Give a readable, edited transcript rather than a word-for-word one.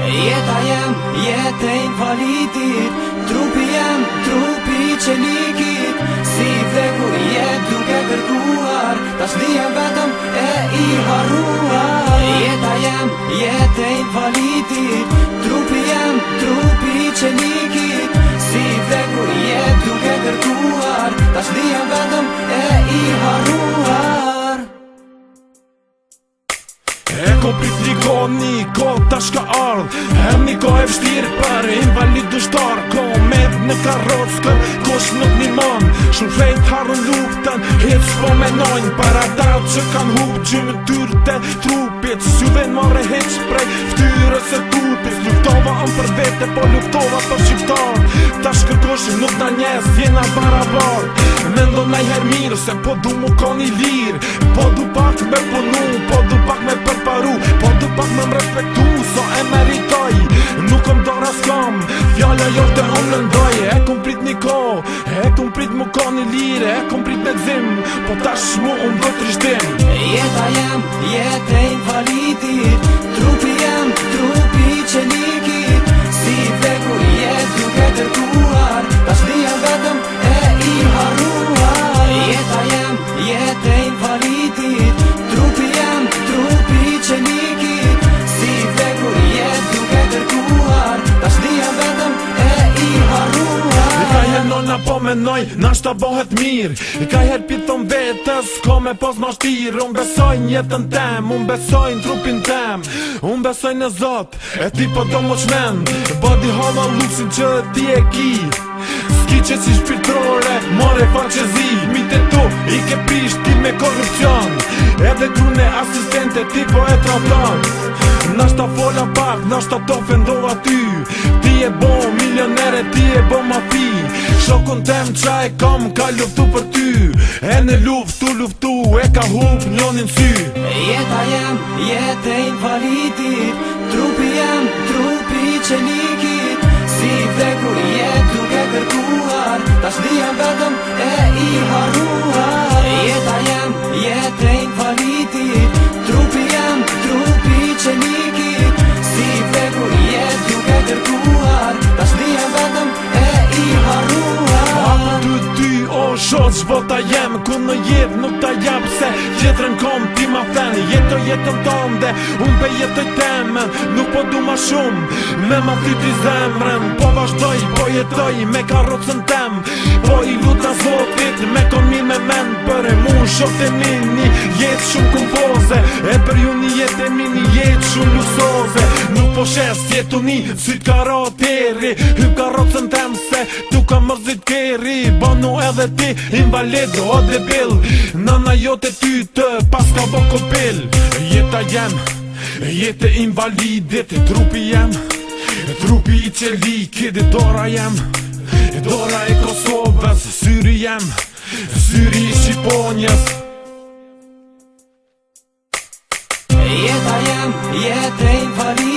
Jeta jem, jetë e invalidit, trupi jem, trupi që likit. Si vdekur jet duke kërkuar, tash dijem vetëm e I harruar. Jeta jem, jetë e invalidit, trupi jem, trupi që likit. Si vdekur jet duke kërkuar, tash dijem vetëm e I harruar. E ko prit një ko tash ka ardh. Një ko e vështirë për invalid dështar. Ko med në karroc kër kush nuk një mon. Shumë shpejt harrën luftën, hit s'po menojnë. Para daut që kan hup gjymë tyrë të trupit. Syve në marre heq prej ftyrës e tutis. Luftova ëm për vete, po luftova për shqiptar. Tash kërkosh nuk na njes, jena barabar. Mendo najher mirë, se po du mu kon I lirë. Po du pak me punu, po du pak me përparu. Po du pak me respektu, so e meritoj. Nuk kom dora s'kom, fjalla jo të unë lëndoj. E kom prit një ko, e kom prit mu kon I lirë. E kom prit me gzim, po tash mu unë do t'rishtim. Jeta jem, jetë e invalidit, trupi jem, trupi që likit. Si vdekur jet duke kërkuar, tash dijem vetëm e I harruar. Jeta jem, jetë e invalidit, trupi jem, trupi që likit. Si vdekur jet duke kërkuar, tash dijem vetëm e I harruar. Ka her nona po menoj, nashta bohet mirë. Ka her piton vetës, ko me pos ma shtirë. Unë besoj njetën tem, unë besoj në trupin tem. Unë besoj në Zot, e ti po do mo qmen. Bodi hava luksin që ti e ki. Ski që si shpirtrore, more farqezi. Mite tu, I ke prisht ti me korrupcion. Edhe grune asistente ti po e traton. Nashta fola pak, nashta to fendova ty. Ti e bo milionere, ti e bo mafi. Shokun tem qa e kom, ka luftu për ty. E në luftu, e ka hup njonin sy. Jeta jem, jetë e invalidit, trupi jem, trupi që likit. Si vdekur jet duke kërkuar, tash dijem vetëm e I harruar. Jeta jem, jetë e invalidit, trupi jem, trupi që likit. Si vdekur jet duke kërkuar, tash dijem vetëm e I harruar. Apo ty o shoq vota jem, ku në jet nuk ta jap se tjetrën kom ti ma fen. Jetoj jetën tënde, unë pe jetoj temen. Nuk po du ma shumë, me ma flyti zemrën. Po vazhdoj, po jetoj me karrocën tem. Po I luta Zotit, me kon mirë me men. Për e mu shok të një jetë shumë kumpoze. E për ju një jetë e një jetë shumë luksoze. Nuk po shes jetu një, syt karoteri. Hyp karrocën tem se tu ka mërzit keri. Bonu edhe ti, invalid o debil. Nana jote ty të pas ka bo kopil. Jeta jem, jetë e invalidit, trupi jem, trupi I qelikit. Dora jem, dora e Kosovës. Syri jem, syri I Shqiponjës. Jeta jem, jetë e invalidit.